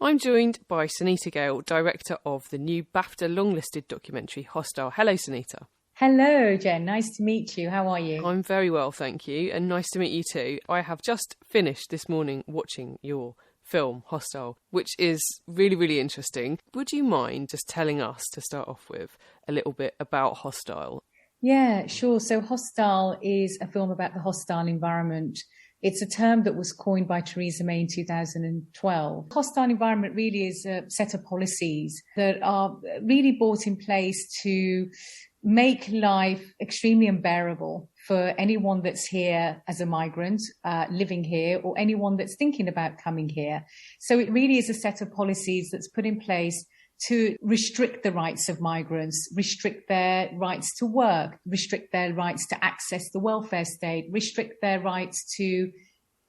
I'm joined by Sonita Gale, director of the new BAFTA longlisted documentary Hostile. Hello, Sonita. Hello, Jen. Nice to meet you. How are you? I'm very well, thank you, and nice to meet you too. I have just finished this morning watching your film, Hostile, which is really, really interesting. Would you mind just telling us, to start off with, a little bit about Hostile? Yeah, sure. So Hostile is a film about the hostile environment. It's a term that was coined by Theresa May in 2012. Hostile environment really is a set of policies that are really brought in place to make life extremely unbearable for anyone that's here as a migrant, living here, or anyone that's thinking about coming here. So it really is a set of policies that's put in place to restrict the rights of migrants, restrict their rights to work, restrict their rights to access the welfare state, restrict their rights to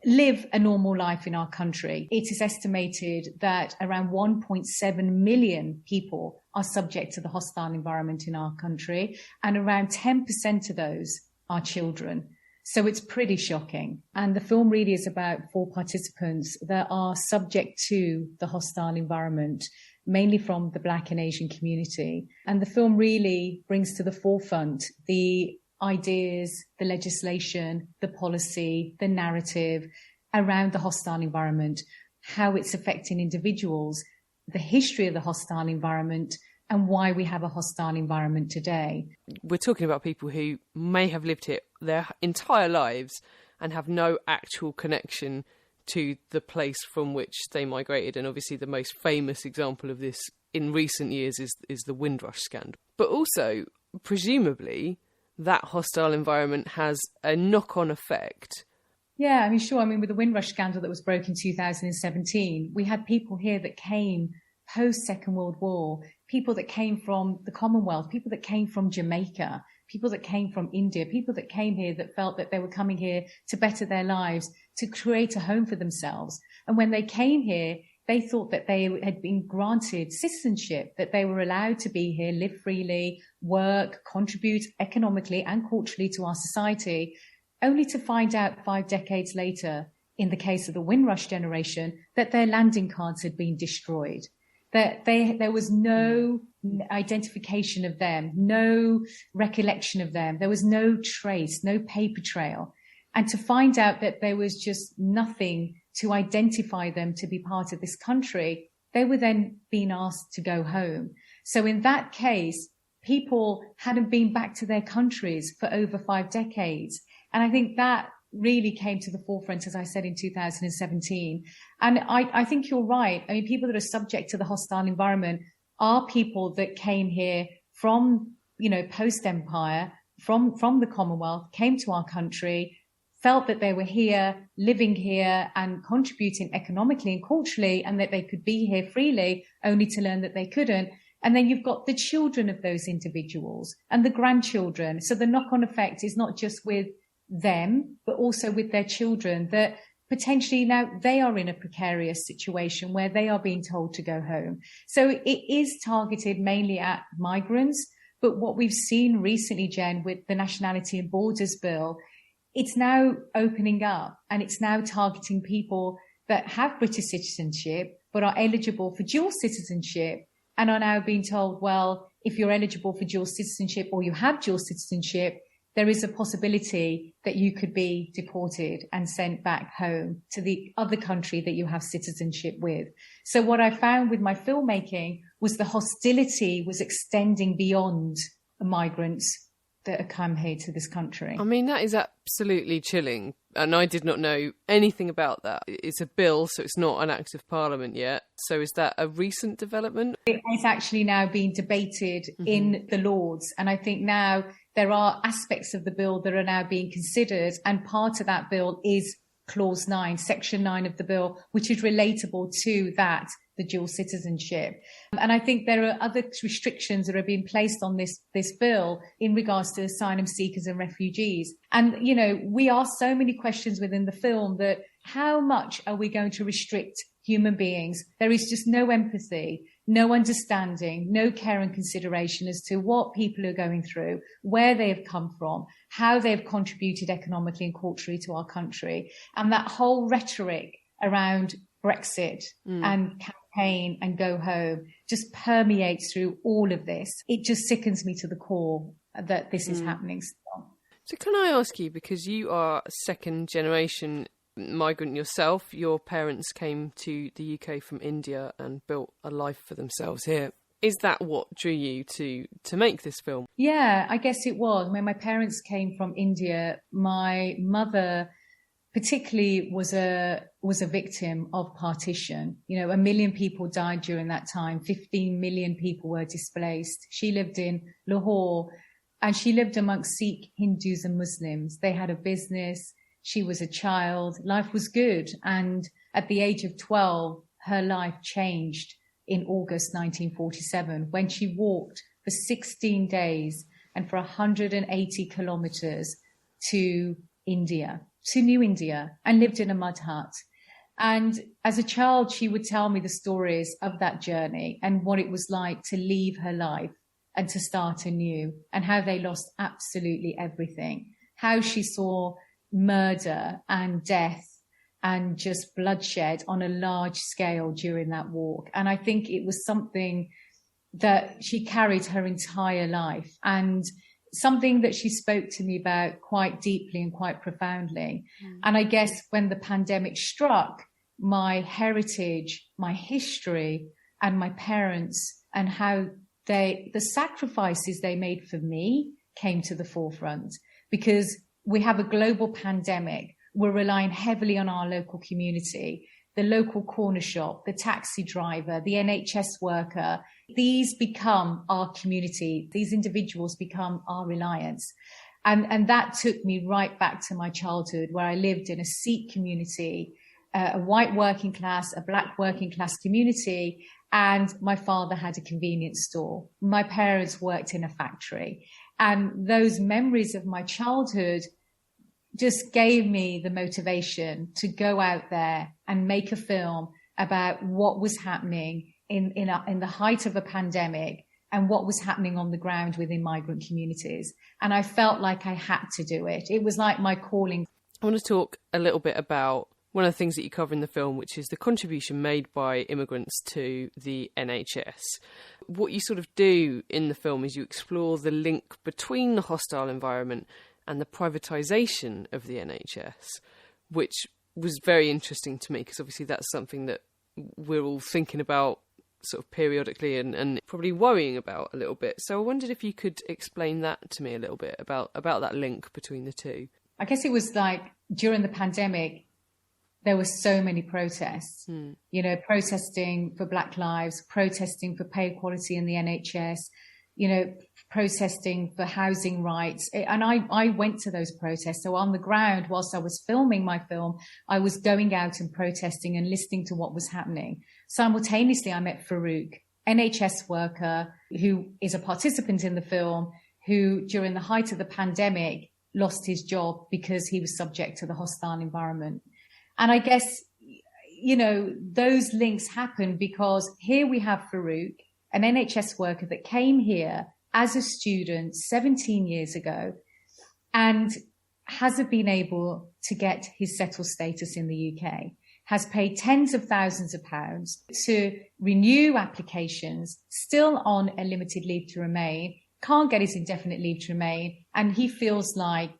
live a normal life in our country. It is estimated that around 1.7 million people are subject to the hostile environment in our country, and around 10% of those are children. So it's pretty shocking. And the film really is about 4 participants that are subject to the hostile environment, mainly from the Black and Asian community. And the film really brings to the forefront the ideas, the legislation, the policy, the narrative around the hostile environment, how it's affecting individuals, the history of the hostile environment, and why we have a hostile environment today. We're talking about people who may have lived here their entire lives and have no actual connection to the place from which they migrated. And obviously the most famous example of this in recent years is the Windrush scandal. But also, presumably, that hostile environment has a knock-on effect. Yeah, I mean, sure. I mean, with the Windrush scandal that was broke in 2017, we had people here that came post-Second World War, people that came from the Commonwealth, people that came from Jamaica, people that came from India, people that came here that felt that they were coming here to better their lives, to create a home for themselves. And when they came here, they thought that they had been granted citizenship, that they were allowed to be here, live freely, work, contribute economically and culturally to our society, only to find out 5 decades later, in the case of the Windrush generation, that their landing cards had been destroyed, that there was no identification of them, no recollection of them. There was no trace, no paper trail. And to find out that there was just nothing to identify them to be part of this country, they were then being asked to go home. So in that case, people hadn't been back to their countries for over 5 decades. And I think that really came to the forefront, as I said, in 2017. And I think you're right. I mean, people that are subject to the hostile environment are people that came here from, post-empire, from the Commonwealth, came to our country, felt that they were here, living here and contributing economically and culturally, and that they could be here freely, only to learn that they couldn't. And then you've got the children of those individuals and the grandchildren. So the knock-on effect is not just with them, but also with their children, that potentially now they are in a precarious situation where they are being told to go home. So it is targeted mainly at migrants. But what we've seen recently, Jen, with the Nationality and Borders Bill, it's now opening up and it's now targeting people that have British citizenship but are eligible for dual citizenship and are now being told, well, if you're eligible for dual citizenship or you have dual citizenship, there is a possibility that you could be deported and sent back home to the other country that you have citizenship with. So what I found with my filmmaking was the hostility was extending beyond migrants that have come here to this country. I mean, that is absolutely chilling. And I did not know anything about that. It's a bill, so it's not an act of parliament yet. So is that a recent development? It's actually now being debated in the Lords. And I think now there are aspects of the bill that are now being considered. And part of that bill is Clause 9, Section 9 of the bill, which is relatable to that, the dual citizenship. And I think there are other restrictions that are being placed on this bill in regards to asylum seekers and refugees. And, we ask so many questions within the film that how much are we going to restrict human beings? There is just no empathy, no understanding, no care and consideration as to what people are going through, where they have come from, how they've contributed economically and culturally to our country. And that whole rhetoric around Brexit and pain and go home just permeates through all of this. It just sickens me to the core that this is happening still. So can I ask you, because you are a second generation migrant yourself, your parents came to the UK from India and built a life for themselves here. Is that what drew you to make this film? Yeah, I guess it was. When my parents came from India, my mother particularly was a victim of partition. 1 million people died during that time. 15 million people were displaced. She lived in Lahore, and she lived amongst Sikh, Hindus and Muslims. They had a business. She was a child. Life was good. And at the age of 12, her life changed in August 1947 when she walked for 16 days and for 180 kilometers to India, to New India, and lived in a mud hut. And as a child, she would tell me the stories of that journey and what it was like to leave her life and to start anew, and how they lost absolutely everything, how she saw murder and death and just bloodshed on a large scale during that walk. And I think it was something that she carried her entire life, and something that she spoke to me about quite deeply and quite profoundly. And I guess when the pandemic struck, my heritage, my history, and my parents, and how the sacrifices they made for me came to the forefront. Because we have a global pandemic, we're relying heavily on our local community, the local corner shop, the taxi driver, the NHS worker. These become our community. These individuals become our reliance. And that took me right back to my childhood, where I lived in a Sikh community, a white working class, a black working class community. And my father had a convenience store. My parents worked in a factory. And those memories of my childhood just gave me the motivation to go out there and make a film about what was happening in the height of a pandemic and what was happening on the ground within migrant communities. And I felt like I had to do it. It was like my calling. I want to talk a little bit about one of the things that you cover in the film, which is the contribution made by immigrants to the NHS. What you sort of do in the film is you explore the link between the hostile environment and the privatisation of the NHS, which was very interesting to me, because obviously that's something that we're all thinking about sort of periodically and probably worrying about a little bit. So I wondered if you could explain that to me a little bit about that link between the two. I guess it was like during the pandemic, there were so many protests, protesting for Black lives, protesting for pay equality in the NHS, protesting for housing rights. And I went to those protests. So on the ground, whilst I was filming my film, I was going out and protesting and listening to what was happening. Simultaneously, I met Farouk, NHS worker who is a participant in the film, who during the height of the pandemic lost his job because he was subject to the hostile environment. And I guess, those links happen because here we have Farouk, an NHS worker that came here as a student 17 years ago and hasn't been able to get his settled status in the UK, has paid tens of thousands of pounds to renew applications, still on a limited leave to remain, can't get his indefinite leave to remain, and he feels like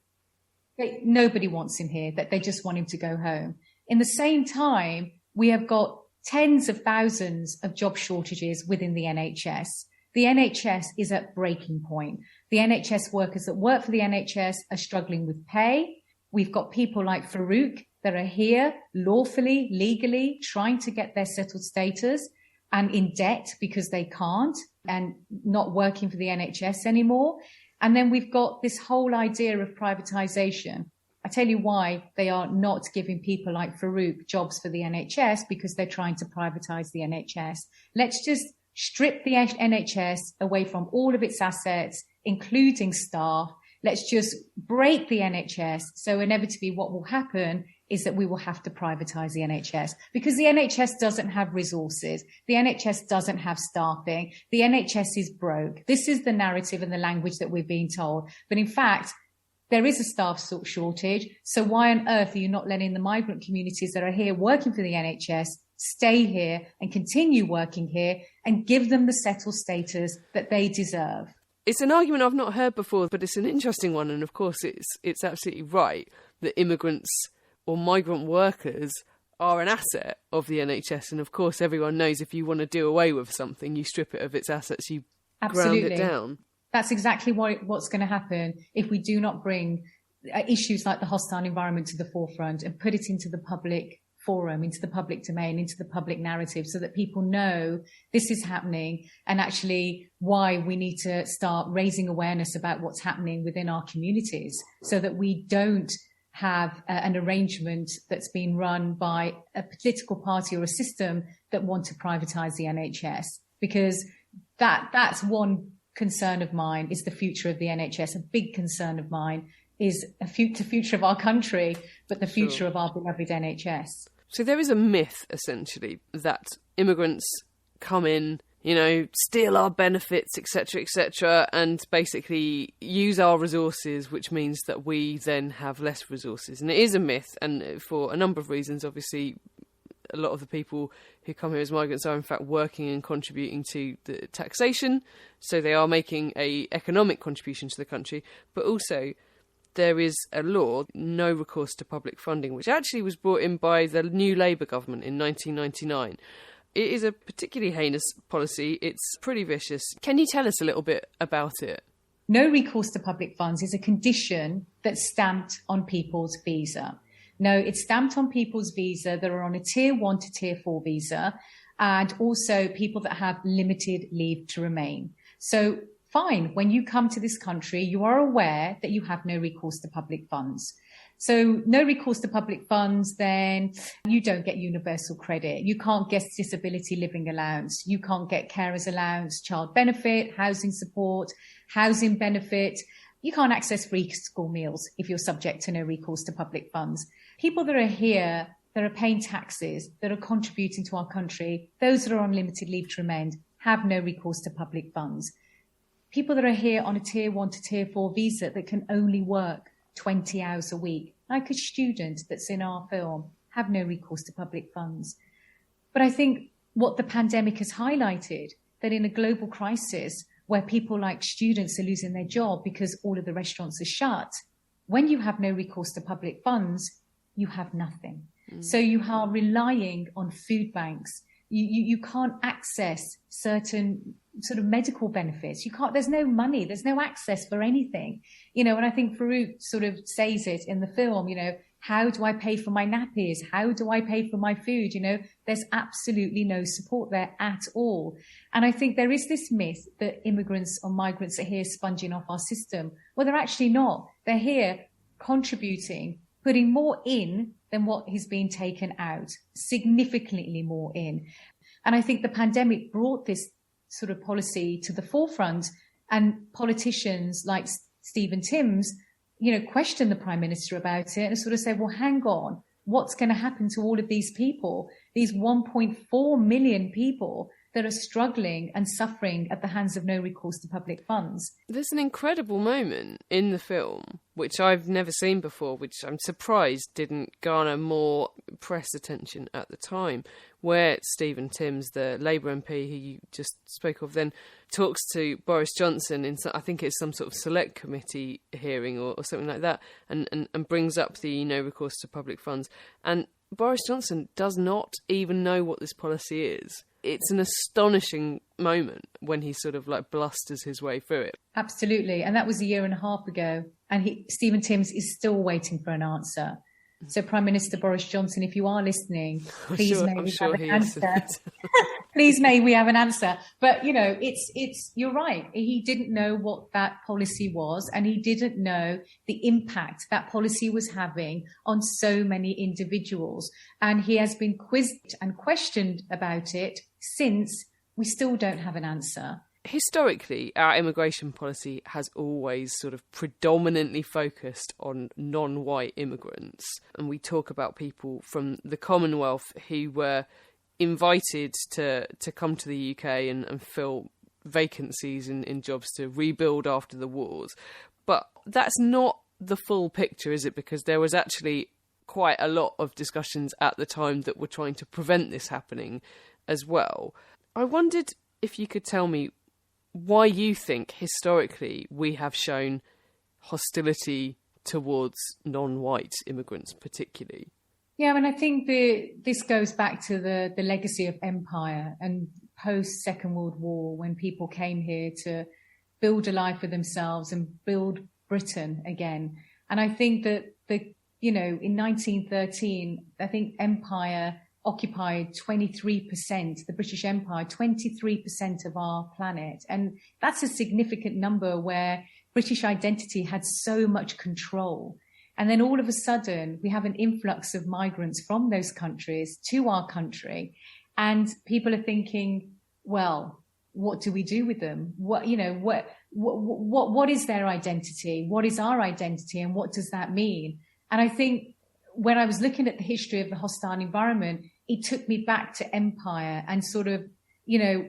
nobody wants him here, that they just want him to go home. In the same time, we have got tens of thousands of job shortages within the NHS. The NHS is at breaking point. The NHS workers that work for the NHS are struggling with pay. We've got people like Farouk that are here lawfully, legally, trying to get their settled status and in debt because they can't and not working for the NHS anymore. And then we've got this whole idea of privatisation. I tell you why they are not giving people like Farouk jobs for the NHS, because they're trying to privatise the NHS. Let's just strip the NHS away from all of its assets, including staff. Let's just break the NHS. So inevitably what will happen is that we will have to privatise the NHS, because the NHS doesn't have resources. The NHS doesn't have staffing. The NHS is broke. This is the narrative and the language that we're being told. But in fact, there is a staff shortage. So why on earth are you not letting the migrant communities that are here working for the NHS stay here and continue working here and give them the settled status that they deserve. It's an argument I've not heard before, but it's an interesting one. And of course, it's absolutely right that immigrants or migrant workers are an asset of the NHS. And of course, everyone knows if you want to do away with something, you strip it of its assets, you ground it down. That's exactly what's going to happen if we do not bring issues like the hostile environment to the forefront and put it into the public forum, into the public domain, into the public narrative, so that people know this is happening and actually why we need to start raising awareness about what's happening within our communities, so that we don't have an arrangement that's been run by a political party or a system that want to privatise the NHS. Because that's one concern of mine, is the future of the NHS. A big concern of mine is the future of our country, but the future of our beloved NHS. So there is a myth, essentially, that immigrants come in, steal our benefits, etc., and basically use our resources, which means that we then have less resources. And it is a myth, and for a number of reasons. Obviously, a lot of the people who come here as migrants are in fact working and contributing to the taxation, so they are making a economic contribution to the country, but also there is a law, no recourse to public funding, which actually was brought in by the new Labour government in 1999. It is a particularly heinous policy. It's pretty vicious. Can you tell us a little bit about it? No recourse to public funds is a condition that's stamped on people's visa. No, it's stamped on people's visa that are on a tier 1 to tier 4 visa, and also people that have limited leave to remain. So fine, when you come to this country, you are aware that you have no recourse to public funds. So no recourse to public funds, then you don't get universal credit. You can't get disability living allowance. You can't get carers allowance, child benefit, housing support, housing benefit. You can't access free school meals if you're subject to no recourse to public funds. People that are here, that are paying taxes, that are contributing to our country, those that are on limited leave to remain, have no recourse to public funds. People that are here on a tier 1 to tier 4 visa that can only work 20 hours a week, like a student that's in our film, have no recourse to public funds. But I think what the pandemic has highlighted, that in a global crisis where people like students are losing their job because all of the restaurants are shut, when you have no recourse to public funds, you have nothing. So you are relying on food banks. You can't access certain sort of medical benefits. There's no money, there's no access for anything. And I think Farouk sort of says it in the film, how do I pay for my nappies? How do I pay for my food? There's absolutely no support there at all. And I think there is this myth that immigrants or migrants are here sponging off our system. Well, they're actually not. They're here contributing, putting more in than what is being taken out, significantly more in. And I think the pandemic brought this sort of policy to the forefront, and politicians like Stephen Timms, question the Prime Minister about it and sort of say, well, hang on, what's going to happen to all of these people, these 1.4 million people that are struggling and suffering at the hands of no recourse to public funds? There's an incredible moment in the film, which I've never seen before, which I'm surprised didn't garner more press attention at the time, where Stephen Timms, the Labour MP who you just spoke of, then talks to Boris Johnson in, I think it's some sort of select committee hearing or something like that, and brings up the no recourse to public funds. And Boris Johnson does not even know what this policy is. It's an astonishing moment when he sort of like blusters his way through it. Absolutely. And that was a year and a half ago. And Stephen Timms is still waiting for an answer. So Prime Minister Boris Johnson, if you are listening, please may we have an answer. Please may we have an answer. But, it's you're right. He didn't know what that policy was, and he didn't know the impact that policy was having on so many individuals. And he has been quizzed and questioned about it since. We still don't have an answer. Historically, our immigration policy has always sort of predominantly focused on non-white immigrants. And we talk about people from the Commonwealth who were invited to come to the UK and fill vacancies in jobs to rebuild after the wars. But that's not the full picture, is it? Because there was actually quite a lot of discussions at the time that were trying to prevent this happening as well. I wondered if you could tell me why you think historically we have shown hostility towards non-white immigrants particularly. Yeah, I mean, I think this goes back to the legacy of empire and post-Second World War, when people came here to build a life for themselves and build Britain again. And I think that, in 1913, I think empire occupied 23%, the British Empire, 23% of our planet. And that's a significant number where British identity had so much control. And then all of a sudden, we have an influx of migrants from those countries to our country. And people are thinking, well, what do we do with them? What is their identity? What is our identity? And what does that mean? And I think when I was looking at the history of the hostile environment, it took me back to empire and sort of,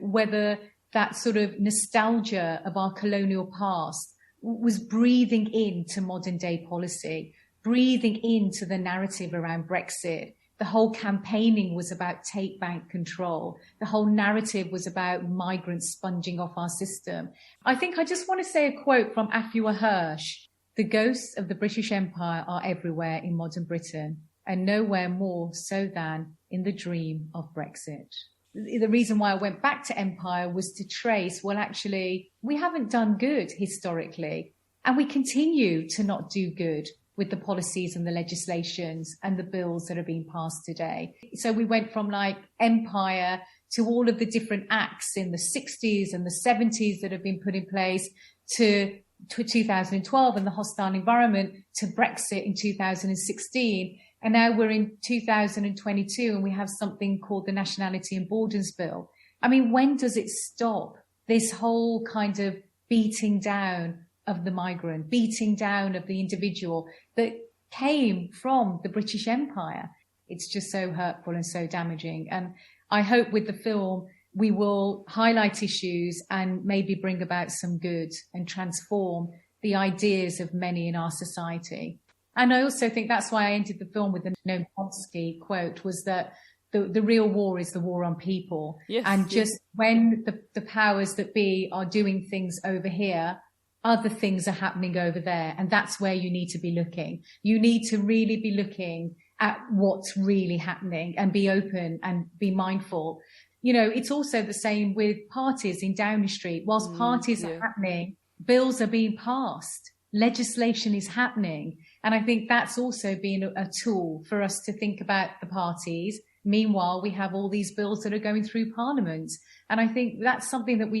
whether that sort of nostalgia of our colonial past was breathing into modern day policy, breathing into the narrative around Brexit. The whole campaigning was about take back control. The whole narrative was about migrants sponging off our system. I think I just want to say a quote from Afua Hirsch. The ghosts of the British Empire are everywhere in modern Britain, and nowhere more so than in the dream of Brexit. The reason why I went back to empire was to trace, well, actually, we haven't done good historically, and we continue to not do good with the policies and the legislations and the bills that are being passed today. So we went from like empire to all of the different acts in the 60s and the 70s that have been put in place to 2012 and the hostile environment, to Brexit in 2016. And now we're in 2022 and we have something called the Nationality and Borders Bill. I mean, when does it stop? This whole kind of beating down of the migrant, beating down of the individual that came from the British Empire. It's just so hurtful and so damaging. And I hope with the film, we will highlight issues and maybe bring about some good and transform the ideas of many in our society. And I also think that's why I ended the film with the Noam Chomsky quote, was that the real war is the war on people. Yes, and just when the powers that be are doing things over here, other things are happening over there. And that's where you need to be looking. You need to really be looking at what's really happening and be open and be mindful. It's also the same with parties in Downing Street. Whilst parties are happening, bills are being passed, legislation is happening. And I think that's also been a tool for us to think about the parties. Meanwhile, we have all these bills that are going through Parliament. And I think that's something that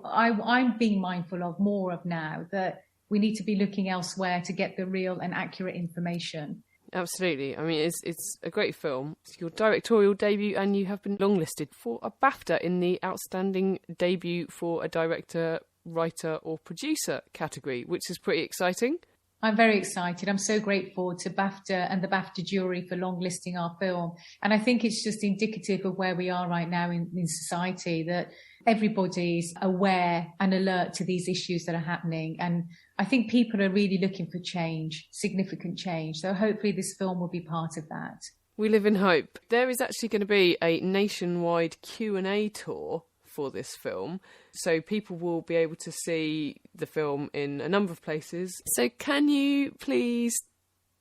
I'm being mindful of more of now, that we need to be looking elsewhere to get the real and accurate information. Absolutely. I mean, it's a great film. It's your directorial debut, and you have been longlisted for a BAFTA in the Outstanding Debut for a Director, Writer or Producer category, which is pretty exciting. I'm very excited. I'm so grateful to BAFTA and the BAFTA jury for longlisting our film. And I think it's just indicative of where we are right now in society, that everybody's aware and alert to these issues that are happening. And I think people are really looking for change, significant change. So hopefully this film will be part of that. We live in hope. There is actually going to be a nationwide Q&A tour for this film, so people will be able to see the film in a number of places. So can you please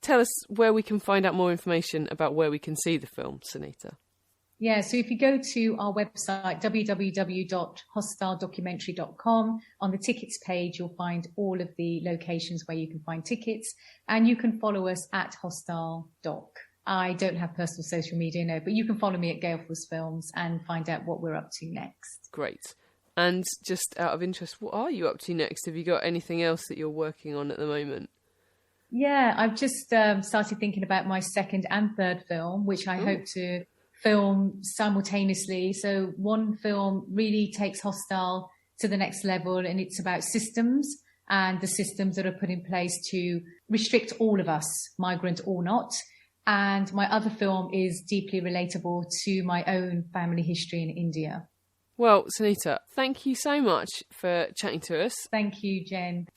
tell us where we can find out more information about where we can see the film, Sonita? Yeah, so if you go to our website, www.hostiledocumentary.com, on the tickets page, you'll find all of the locations where you can find tickets, and you can follow us at HostileDoc. I don't have personal social media, no, but you can follow me at Gale Films and find out what we're up to next. Great. And just out of interest, what are you up to next? Have you got anything else that you're working on at the moment? Yeah, I've just started thinking about my second and third film, which I hope to film simultaneously. So one film really takes Hostile to the next level, and it's about systems and the systems that are put in place to restrict all of us, migrant or not. And my other film is deeply relatable to my own family history in India. Well, Sonita, thank you so much for chatting to us. Thank you, Jen.